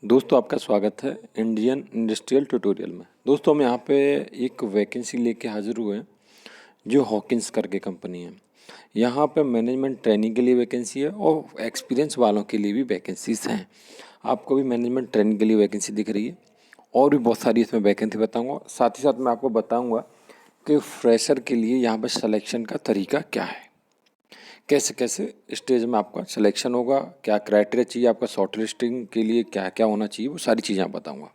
दोस्तों आपका स्वागत है इंडियन इंडस्ट्रियल ट्यूटोरियल में। दोस्तों हम यहाँ पे एक वैकेंसी लेके हाजिर हुए हैं जो हॉकिंस करके कंपनी है। यहाँ पे मैनेजमेंट ट्रेनिंग के लिए वैकेंसी है और एक्सपीरियंस वालों के लिए भी वैकेंसीज हैं। आपको भी मैनेजमेंट ट्रेनिंग के लिए वैकेंसी दिख रही है और भी बहुत सारी इसमें वैकेंसी बताऊँगा। साथ ही साथ मैं आपको बताऊँगा कि फ्रेशर के लिए यहाँ पर सलेक्शन का तरीका क्या है, कैसे कैसे स्टेज में आपका सिलेक्शन होगा, क्या क्राइटेरिया चाहिए आपका शॉर्ट लिस्टिंग के लिए, क्या क्या होना चाहिए, वो सारी चीज़ें आप बताऊँगा।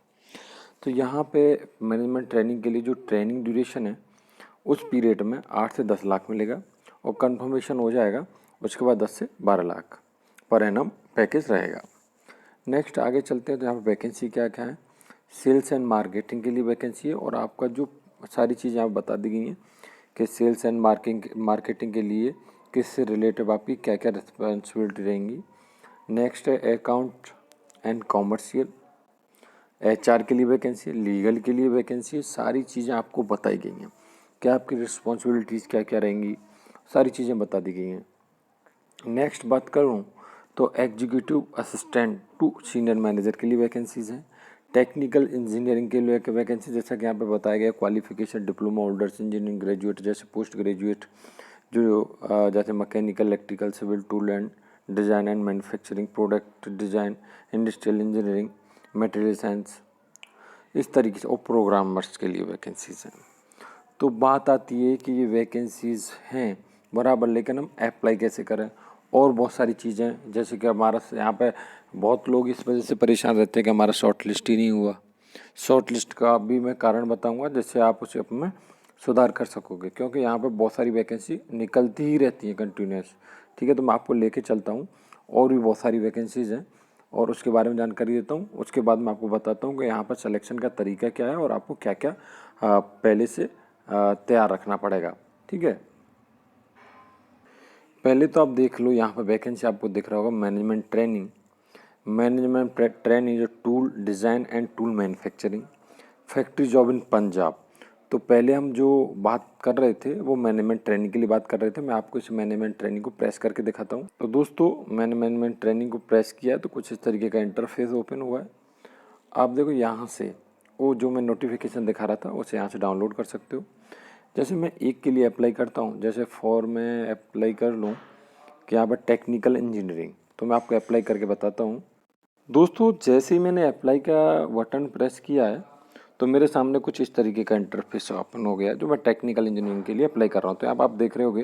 तो यहाँ पे मैनेजमेंट ट्रेनिंग के लिए जो ट्रेनिंग ड्यूरेशन है उस पीरियड में 8 से 10 लाख मिलेगा और कंफर्मेशन हो जाएगा उसके बाद 10 से 12 लाख पर एनम पैकेज रहेगा। नेक्स्ट आगे चलते हैं तो यहाँ पर वैकेंसी क्या क्या है। सेल्स एंड मार्केटिंग के लिए वैकेंसी है और आपका जो सारी चीज़ें आप बता दी गई हैं कि सेल्स एंड मार्केटिंग के लिए किससे रिलेटेड आपकी क्या क्या रिस्पॉन्सिबिलिटी रहेंगी। नेक्स्ट है अकाउंट एंड कॉमर्शियल, एचआर के लिए वैकेंसी है, लीगल के लिए वैकेंसी है। सारी चीज़ें आपको बताई गई हैं, क्या आपकी रिस्पॉन्सिबिलिटीज़ क्या क्या रहेंगी, सारी चीज़ें बता दी गई हैं। नेक्स्ट बात करूँ तो executive assistant to senior manager के लिए वैकेंसीज़ हैं। टेक्निकल इंजीनियरिंग के लिए वैकेंसी जैसा कि यहाँ पे बताया गया, qualification diploma holders, engineering graduate, जैसे पोस्ट ग्रेजुएट जो जैसे mechanical, electrical, civil, tool and design and manufacturing, product design, industrial engineering, material science, इस तरीके से, और प्रोग्रामर्स के लिए वैकेंसीज़ हैं। तो बात आती है कि ये वैकेंसीज़ हैं बराबर, लेकिन हम अप्लाई कैसे करें और बहुत सारी चीज़ें, जैसे कि हमारा यहाँ पे बहुत लोग इस वजह से परेशान रहते हैं कि हमारा शॉर्ट लिस्ट ही नहीं हुआ। शॉर्ट लिस्ट का भी मैं कारण बताऊंगा जिससे आप उसे अपने सुधार कर सकोगे, क्योंकि यहाँ पे बहुत सारी वैकेंसी निकलती ही रहती हैं कंटिन्यूस। ठीक है, तो मैं आपको लेके चलता हूँ और भी बहुत सारी वैकेंसीज़ हैं और उसके बारे में जानकारी देता हूँ। उसके बाद मैं आपको बताता हूँ कि यहाँ पर सिलेक्शन का तरीका क्या है और आपको क्या क्या पहले से तैयार रखना पड़ेगा। ठीक है, पहले तो आप देख लो, यहाँ पर वैकेंसी आपको दिख रहा होगा management training. Management training tool design and tool manufacturing, factory job in Punjab. तो पहले हम जो बात कर रहे थे वो मैनेजमेंट ट्रेनिंग के लिए बात कर रहे थे। मैं आपको इस मैनेजमेंट ट्रेनिंग को प्रेस करके दिखाता हूँ। तो दोस्तों मैंने मैनेजमेंट ट्रेनिंग को प्रेस किया है तो कुछ इस तरीके का इंटरफेस ओपन हुआ है। आप देखो यहाँ से वो जो मैं नोटिफिकेशन दिखा रहा था उसे यहाँ से डाउनलोड कर सकते हो। जैसे मैं एक के लिए अप्लाई करता हूँ, जैसे फॉर मैं अप्लाई कर लूँ कि यहाँ पर टेक्निकल इंजीनियरिंग, तो मैं आपको अप्लाई करके बताता हूँ। दोस्तों जैसे ही मैंने अप्लाई का बटन प्रेस किया है तो मेरे सामने कुछ इस तरीके का इंटरफेस ओपन हो गया है, जो मैं टेक्निकल इंजीनियरिंग के लिए अप्लाई कर रहा हूँ। तो यहाँ आप देख रहे होगे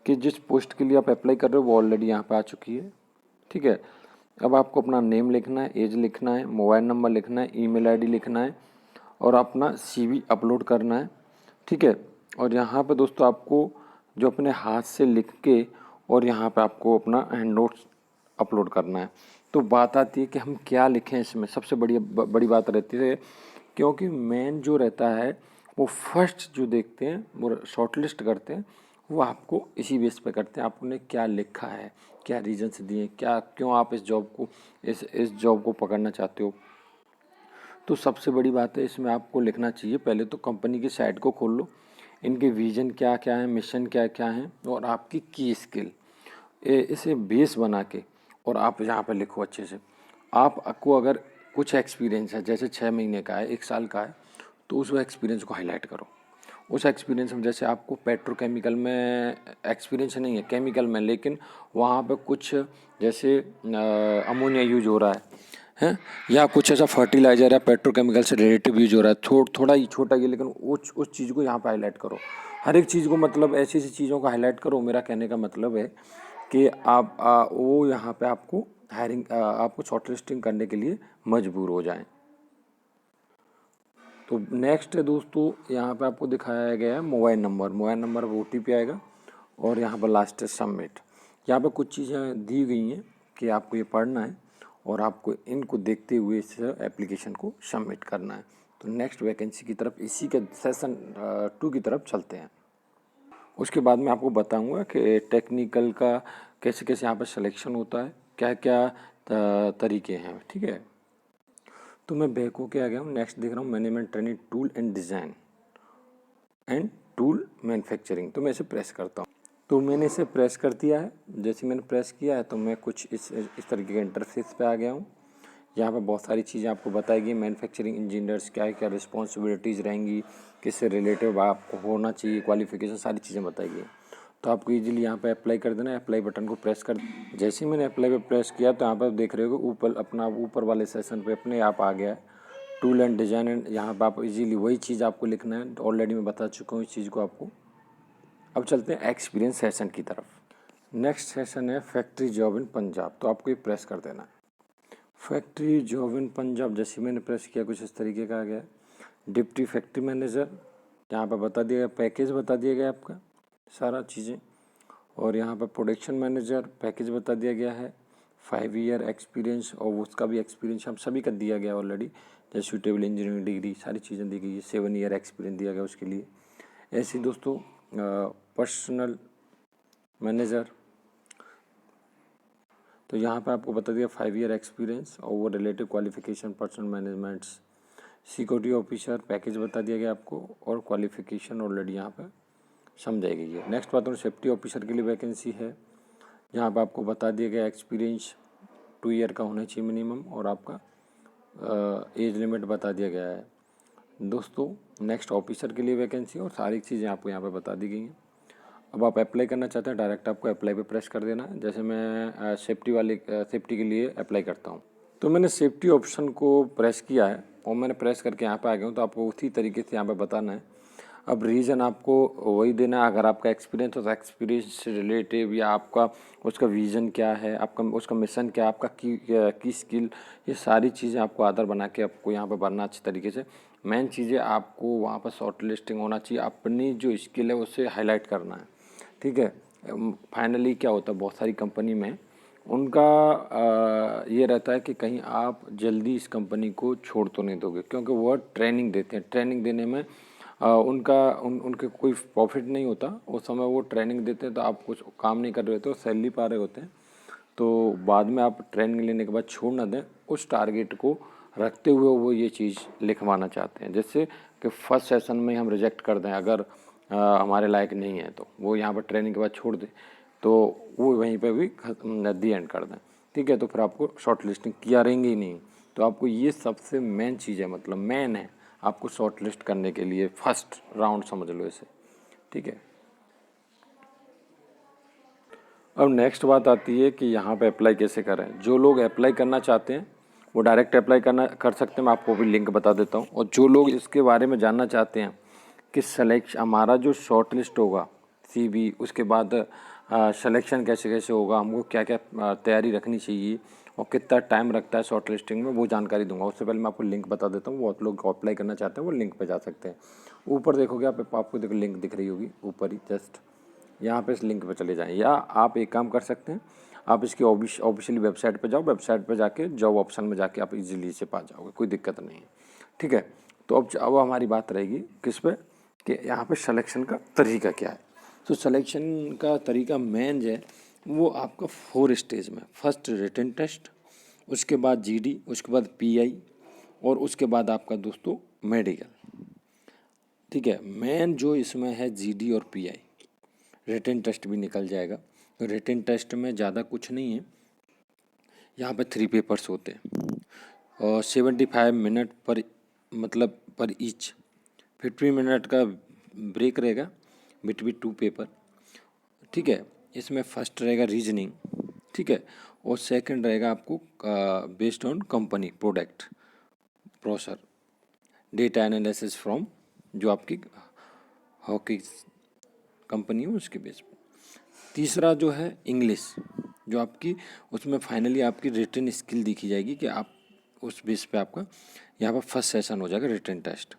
कि जिस पोस्ट के लिए आप अप्लाई कर रहे हो वो ऑलरेडी यहाँ पे आ चुकी है। ठीक है, अब आपको अपना नेम लिखना है, एज लिखना है, मोबाइल नंबर लिखना है, ईमेल आईडी लिखना है और अपना सीवी अपलोड करना है। ठीक है, और यहाँ पे दोस्तों आपको जो अपने हाथ से लिख के और यहाँ पे आपको अपना हैंड नोट्स अपलोड करना है। तो बात आती है कि हम क्या लिखें इसमें, सबसे बड़ी बात रहती है, क्योंकि मेन जो रहता है वो फर्स्ट जो देखते हैं वो शॉर्ट लिस्ट करते हैं, वो आपको इसी बेस पे करते हैं आपने क्या लिखा है, क्या रीजंस दिए, क्या क्यों आप इस जॉब को इस जॉब को पकड़ना चाहते हो। तो सबसे बड़ी बात है इसमें आपको लिखना चाहिए, पहले तो कंपनी की साइट को खोल लो, इनके विजन क्या क्या है, मिशन क्या क्या है और आपकी की स्किल, इसे बेस बना के और आप यहाँ पे लिखो अच्छे से। आपको अगर कुछ एक्सपीरियंस है, जैसे 6 महीने का है, 1 साल का है, तो उस एक्सपीरियंस को हाईलाइट करो। उस एक्सपीरियंस में जैसे आपको पेट्रोकेमिकल में एक्सपीरियंस नहीं है, केमिकल में, लेकिन वहाँ पे कुछ जैसे अमोनिया यूज हो रहा है या कुछ ऐसा फर्टिलाइजर या पेट्रोकेमिकल से रिलेटिव यूज हो रहा है, थोड़ा ही छोटा ही, लेकिन उस चीज़ को यहाँ पे हाईलाइट करो। हर एक चीज़ को, मतलब ऐसी ऐसी चीज़ों को हाईलाइट करो। मेरा कहने का मतलब है कि आप वो यहाँ पे आपको आपको शॉर्ट लिस्टिंग करने के लिए मजबूर हो जाएं। तो नेक्स्ट है दोस्तों, यहाँ पे आपको दिखाया गया है मोबाइल नंबर OTP आएगा और यहाँ पर लास्ट है सबमिट। यहाँ पे कुछ चीज़ें दी गई हैं कि आपको ये पढ़ना है और आपको इनको देखते हुए इस एप्लीकेशन को सबमिट करना है। तो नेक्स्ट वैकेंसी की तरफ, इसी के सेशन 2 की तरफ चलते हैं। उसके बाद मैं आपको बताऊंगा कि टेक्निकल का कैसे कैसे यहाँ पर सिलेक्शन होता है, क्या क्या तरीके हैं। ठीक है, तो मैं बैक होके आ गया हूँ। नेक्स्ट देख रहा हूँ management training tool and design and tool manufacturing. तो मैं इसे प्रेस करता हूँ। तो मैंने इसे प्रेस कर दिया है। जैसे मैंने प्रेस किया है तो मैं कुछ इस तरीके के इंटरफेस पे आ गया हूँ। यहाँ पे बहुत सारी चीज़ें आपको बताएगी। मैन्युफैक्चरिंग इंजीनियर्स क्या क्या रिस्पॉन्सिबिलिटीज़ रहेंगी, किससे रिलेटिव आपको होना चाहिए, क्वालिफिकेशन, सारी चीज़ें बताएगी। तो आपको इजीली यहाँ पे अप्लाई कर देना है। अप्लाई बटन को प्रेस कर, जैसे ही मैंने अप्लाई पे प्रेस किया तो यहाँ पर देख रहे हो ऊपर अपना ऊपर वाले सेशन पे अपने आप आ गया है टूल एंड डिज़ाइन एंड। यहाँ पर आप इजीली वही चीज़ आपको लिखना है, ऑलरेडी मैं बता चुका हूँ इस चीज़ को आपको। अब चलते हैं एक्सपीरियंस सेशन की तरफ। नेक्स्ट सेशन है फैक्ट्री जॉब इन पंजाब, तो आपको ये प्रेस कर देना है। फैक्ट्री जॉब इन पंजाब जैसे मैंने प्रेस किया कुछ इस तरीके का आ गया। डिप्टी फैक्ट्री मैनेजर, यहाँ पर बता दिया गया, पैकेज बता दिया गया आपका सारा चीज़ें। और यहाँ पर प्रोडक्शन मैनेजर पैकेज बता दिया गया है, 5 ईयर एक्सपीरियंस और उसका भी एक्सपीरियंस हम सभी का दिया गया ऑलरेडी, जैसे सूटेबल इंजीनियरिंग डिग्री सारी चीज़ें दी गई है। 7 ईयर एक्सपीरियंस दिया गया उसके लिए। ऐसे ही दोस्तों पर्सनल मैनेजर, तो यहाँ पे आपको बता दिया 5 ईयर एक्सपीरियंस और वो relative qualification personal managements. Security officer package बता दिया गया आपको और क्वालिफिकेशन ऑलरेडी यहाँ पे समझाई गई है। नेक्स्ट बात है सेफ्टी ऑफिसर के लिए वैकेंसी है। यहाँ पे आपको बता दिया गया एक्सपीरियंस 2 ईयर का होना चाहिए मिनिमम और आपका एज लिमिट बता दिया गया है दोस्तों। नेक्स्ट ऑफिसर के लिए वैकेंसी और सारी चीज़ें आपको यहाँ पे बता दी गई हैं। अब आप अप्लाई करना चाहते हैं डायरेक्ट आपको अप्लाई पे प्रेस कर देना है। जैसे मैं सेफ्टी के लिए अप्लाई करता हूँ, तो मैंने सेफ्टी ऑप्शन को प्रेस किया है और मैंने प्रेस करके यहाँ पे आ गया हूँ। तो आपको उसी तरीके से यहाँ पे बताना है। अब रीज़न आपको वही देना है, अगर आपका एक्सपीरियंस हो तो एक्सपीरियंस से रिलेटिव या आपका उसका विज़न क्या है, आपका उसका मिशन क्या है, आपका की स्किल, ये सारी चीज़ें आपको आधार बना के आपको यहाँ पर भरना अच्छे तरीके से। मेन चीज़ें आपको वहाँ पर शॉर्ट लिस्टिंग होना चाहिए, अपनी जो स्किल है उसे हाईलाइट करना है, ठीक है। फाइनली क्या होता है बहुत सारी कंपनी में उनका ये रहता है कि कहीं आप जल्दी इस कंपनी को छोड़ तो नहीं दोगे, क्योंकि वो ट्रेनिंग देते हैं। ट्रेनिंग देने में उनके कोई प्रॉफिट नहीं होता उस समय। वो ट्रेनिंग देते हैं तो आप कुछ काम नहीं कर रहे होते, सैलरी पा रहे होते हैं, तो बाद में आप ट्रेनिंग लेने के बाद छोड़ ना दें, उस टारगेट को रखते हुए वो ये चीज़ लिखवाना चाहते हैं। जैसे कि फर्स्ट सेशन में हम रिजेक्ट कर दें अगर हमारे लायक नहीं है, तो वो यहाँ पर ट्रेनिंग के बाद छोड़ दें, तो वो वहीं पे भी दी एंड कर दें, ठीक है। तो फिर आपको शॉर्ट लिस्टिंग किया रहेंगे ही नहीं। तो आपको ये सबसे मेन चीज़ है, मतलब मेन है आपको शॉर्ट लिस्ट करने के लिए, फर्स्ट राउंड समझ लो इसे, ठीक है। अब नेक्स्ट बात आती है कि यहाँ पे अप्लाई कैसे करें। जो लोग अप्लाई करना चाहते हैं वो डायरेक्ट अप्लाई कर सकते हैं, मैं आपको भी लिंक बता देता हूँ। और जो लोग इसके बारे में जानना चाहते हैं कि हमारा जो शॉर्ट लिस्ट होगा CV, उसके बाद सिलेक्शन कैसे कैसे होगा, हमको क्या क्या तैयारी रखनी चाहिए और कितना टाइम रखता है शॉर्ट लिस्टिंग में, वो जानकारी दूंगा। उससे पहले मैं आपको लिंक बता देता हूँ, वो आप लोग अप्लाई करना चाहते हैं वो लिंक पे जा सकते हैं। ऊपर देखोगे आपको देखो लिंक दिख रही होगी ऊपर ही, जस्ट यहाँ पे इस लिंक पे चले जाएं। या आप एक काम कर सकते हैं, आप इसकी ऑफिशियली वेबसाइट पे जाओ, वेबसाइट पे जाके जॉब ऑप्शन में जाके आप इजीली इसे पा जाओगे, कोई दिक्कत नहीं है, ठीक है। तो अब हमारी बात रहेगी किस पे, कि यहाँ पे सिलेक्शन का तरीका क्या है। तो सिलेक्शन का तरीका मेन जो है वो आपका 4 स्टेज में, फर्स्ट रिटन टेस्ट, उसके बाद GD, उसके बाद PI और उसके बाद आपका दोस्तों मेडिकल, ठीक है। मेन जो इसमें है GD और PI, रिटन टेस्ट भी निकल जाएगा। तो रिटन टेस्ट में ज़्यादा कुछ नहीं है, यहाँ पे 3 पेपर्स होते हैं और 75 मिनट पर, मतलब पर ईच 50 मिनट का ब्रेक रहेगा बिटवीन 2 पेपर, ठीक है। इसमें फर्स्ट रहेगा रीजनिंग, ठीक है, और सेकंड रहेगा आपको based on company product process data analysis from, जो आपकी हॉकी कंपनी है उसके बेस पर। तीसरा जो है इंग्लिश, जो आपकी उसमें फाइनली आपकी रिटन स्किल दिखी जाएगी कि आप उस बेस पे आपका यहाँ पर फर्स्ट सेशन हो जाएगा रिटन टेस्ट।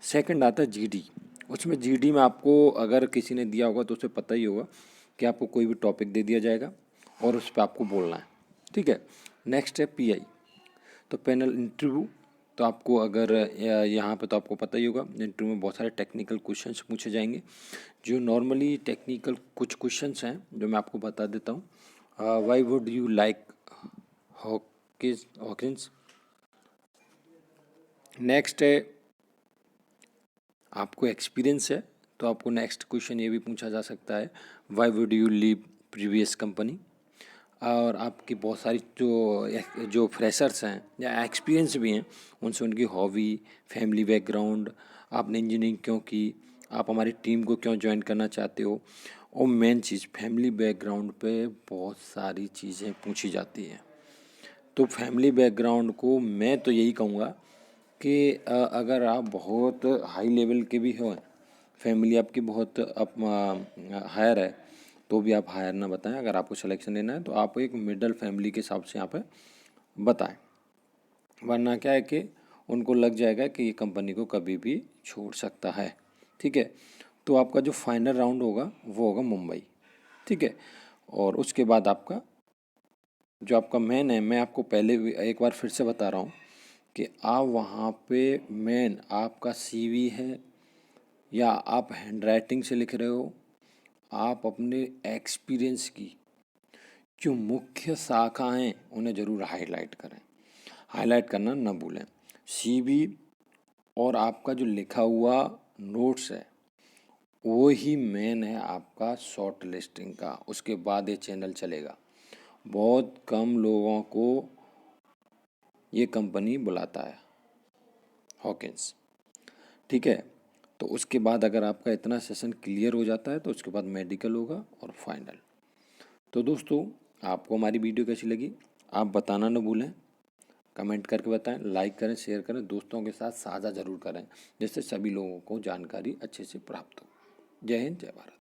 सेकंड आता है GD, उसमें GD में आपको अगर किसी ने दिया होगा तो उसे पता ही होगा कि आपको कोई भी टॉपिक दे दिया जाएगा और उस पर आपको बोलना है, ठीक है। नेक्स्ट है PI, तो पैनल इंटरव्यू, तो आपको अगर यहाँ पे तो आपको पता ही होगा इंटरव्यू में बहुत सारे टेक्निकल क्वेश्चंस पूछे जाएंगे। जो नॉर्मली टेक्निकल कुछ क्वेश्चंस हैं जो मैं आपको बता देता हूँ। Why would you like Hawkins. Next है आपको एक्सपीरियंस है, तो आपको नेक्स्ट क्वेश्चन ये भी पूछा जा सकता है, why would you leave previous company. और आपकी बहुत सारी जो फ्रेशर्स हैं या एक्सपीरियंस भी हैं, उनसे उनकी हॉबी, फैमिली बैकग्राउंड, आपने इंजीनियरिंग क्यों की, आप हमारी टीम को क्यों ज्वाइन करना चाहते हो, और मेन चीज़ फैमिली बैकग्राउंड पे बहुत सारी चीज़ें पूछी जाती हैं। तो फैमिली बैकग्राउंड को मैं तो यही कहूँगा कि अगर आप बहुत हाई लेवल के भी हो, फैमिली आपकी बहुत हायर है, तो भी आप हायर ना बताएं। अगर आपको सिलेक्शन लेना है तो आप एक मिडल फैमिली के हिसाब से यहाँ पे बताएं, वरना क्या है कि उनको लग जाएगा कि ये कंपनी को कभी भी छोड़ सकता है। ठीक है, तो आपका जो फाइनल राउंड होगा वो होगा मुंबई। ठीक है, और उसके बाद आपका जो आपका मेन है, मैं आपको पहले भी एक बार फिर से बता रहा हूँ कि आप वहाँ पे मेन आपका सीवी है या आप हैंड राइटिंग से लिख रहे हो, आप अपने एक्सपीरियंस की जो मुख्य शाखाएं उन्हें ज़रूर हाईलाइट करें, हाईलाइट करना न भूलें। सीवी और आपका जो लिखा हुआ नोट्स है वो ही मेन है आपका शॉर्ट लिस्टिंग का, उसके बाद ये चैनल चलेगा। बहुत कम लोगों को ये कंपनी बुलाता है, हॉकिंस। ठीक है, तो उसके बाद अगर आपका इतना सेशन क्लियर हो जाता है तो उसके बाद मेडिकल होगा और फाइनल। तो दोस्तों, आपको हमारी वीडियो कैसी लगी आप बताना न भूलें, कमेंट करके बताएं, लाइक करें, शेयर करें, दोस्तों के साथ साझा ज़रूर करें, जिससे सभी लोगों को जानकारी अच्छे से प्राप्त हो। जय हिंद, जय भारत।